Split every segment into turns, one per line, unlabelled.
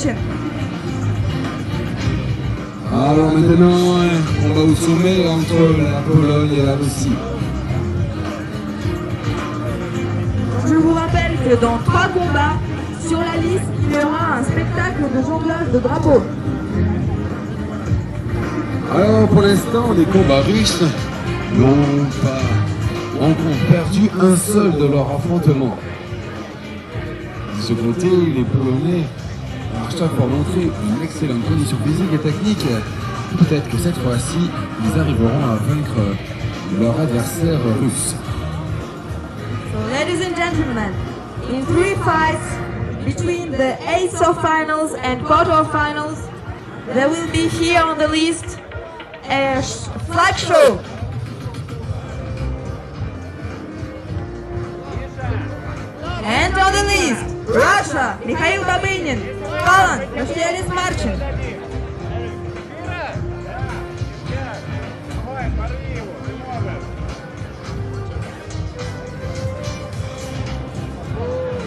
Marcin.
Alors maintenant, on va au sommet entre la Pologne et la Russie.
Je vous rappelle que dans 3 combats, sur la liste, il y aura un spectacle de jonglage de drapeaux.
Alors pour l'instant, les combats russes n'ont pas encore perdu un seul de leur affrontement. De ce côté, les Polonais ont à chaque fois montré une excellente condition physique et technique. Peut-être que cette fois-ci, ils arriveront à vaincre leur adversaire russe.
So, ladies and gentlemen, in 3 fights between the 8th of finals and quarterfinals, there will be here on the list a flag show. And on the list, Russia, Mikhail Babynin, Poland, Vasilis Marcin.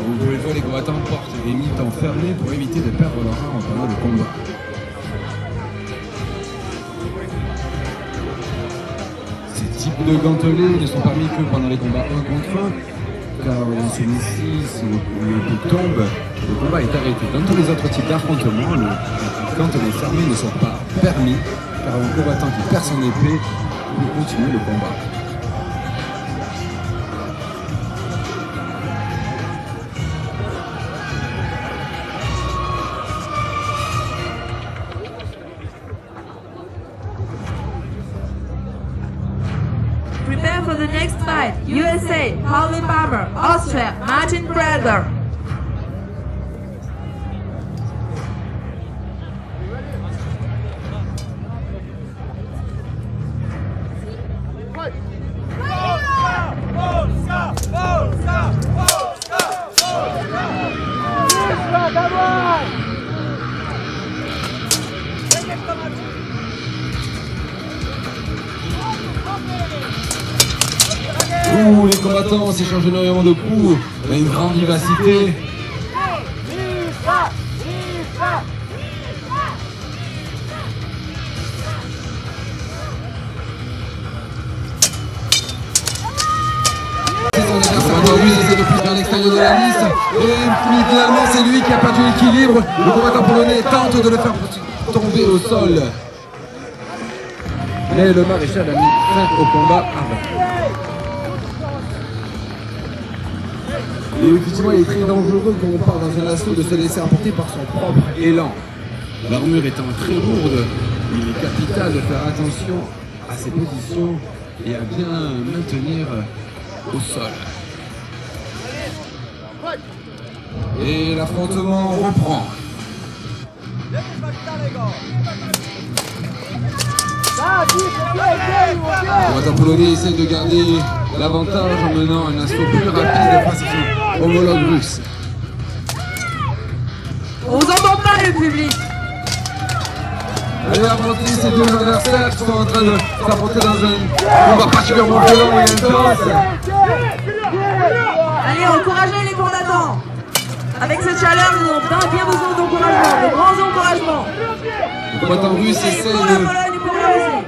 Vous pouvez voir les combattants portent des mi-temps fermés pour éviter de perdre leur arme pendant le combat. Ces types de gantelets ne sont pas mis que pendant les combats 1 contre 1, car dans celui-ci, si le tombe, le combat est arrêté. Dans tous les autres types d'affrontements, les gantelets fermés ne sont pas permis, car un combattant qui perd son épée peut continuer le combat.
Prepare for the next fight. USA, Harvey Palmer. Austria, Martin Bredler.
Les combattants s'échangent énormément de coups, il y a une grande vivacité. Lui essaie de pousser à l'extérieur de la liste et finalement c'est lui qui a perdu l'équilibre. Le combattant polonais tente de le faire tomber au sol. Mais le maréchal a mis fin au combat avant. Et effectivement, il est très dangereux quand on part dans un assaut de se laisser emporter par son propre élan. L'armure étant très lourde, il est capital de faire attention à ses positions et à bien maintenir au sol. Et l'affrontement reprend. Le combattant polonais essaie de garder l'avantage en menant un assaut plus rapide face à son homologue russe.
On vous entend pas, le public.
Allez affronter ces deux adversaires qui sont en train de s'affronter dans un combat particulièrement violent et intense.
Allez, encouragez les combattants. Avec cette chaleur, nous avons bien besoin d'encouragement, de grands encouragements.
Le combattant russe essaie
Pour la Pologne et pour la Russie.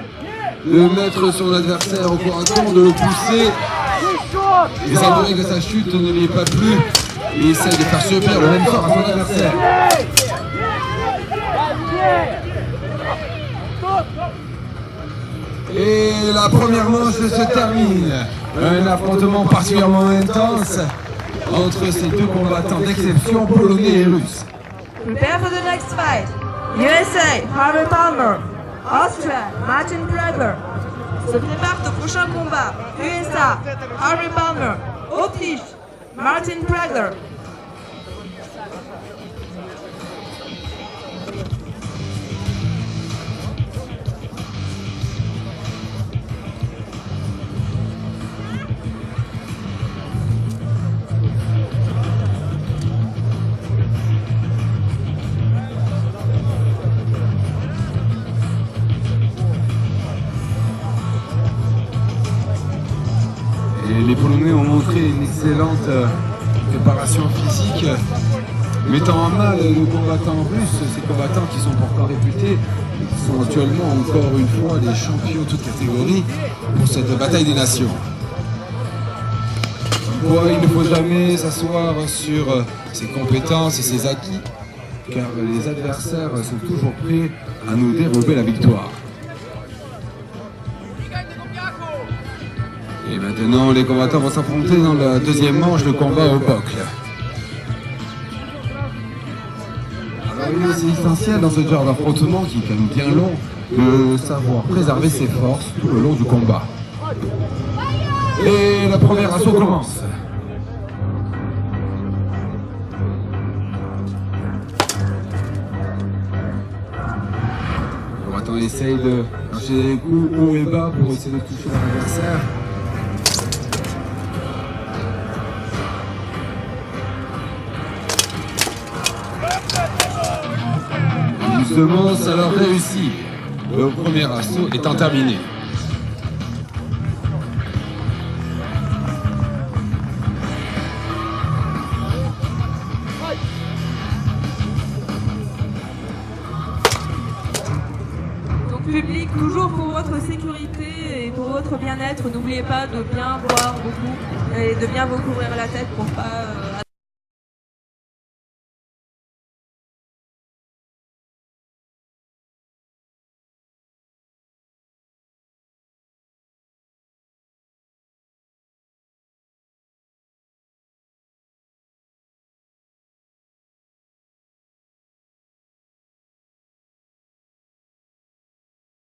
de mettre son adversaire au corps à corps, de le pousser, de s'assurer que sa chute ne lui est pas plu, et essaie de faire subir le même sort à son adversaire. Et la première manche se termine. Un affrontement particulièrement intense entre ces deux combattants d'exception, polonais et russes.
Prepare for the next fight. USA, Harvey Palmer. Austria, Martin Bredler. Se prépare au prochain combat. USA, Harvey Palmer. Autriche, Martin Bredler.
Et les Polonais ont montré une excellente préparation physique, mettant en mal le combattant russe, ces combattants qui sont pourtant réputés, qui sont actuellement encore une fois les champions toutes catégories pour cette bataille des nations. Quoi, il ne faut jamais s'asseoir sur ses compétences et ses acquis, car les adversaires sont toujours prêts à nous dérober la victoire. Et maintenant, les combattants vont s'affronter dans la deuxième manche de combat au bocle. Alors, il est aussi essentiel dans ce genre d'affrontement qui est quand même bien long de savoir préserver ses forces tout le long du combat. Et la première assaut commence. Le combattant essaye de lâcher des coups haut et bas pour essayer de toucher l'adversaire. Justement, ça leur réussit. Le premier assaut étant terminé.
Donc public, toujours pour votre sécurité et pour votre bien-être, n'oubliez pas de bien boire beaucoup et de bien vous couvrir la tête pour pas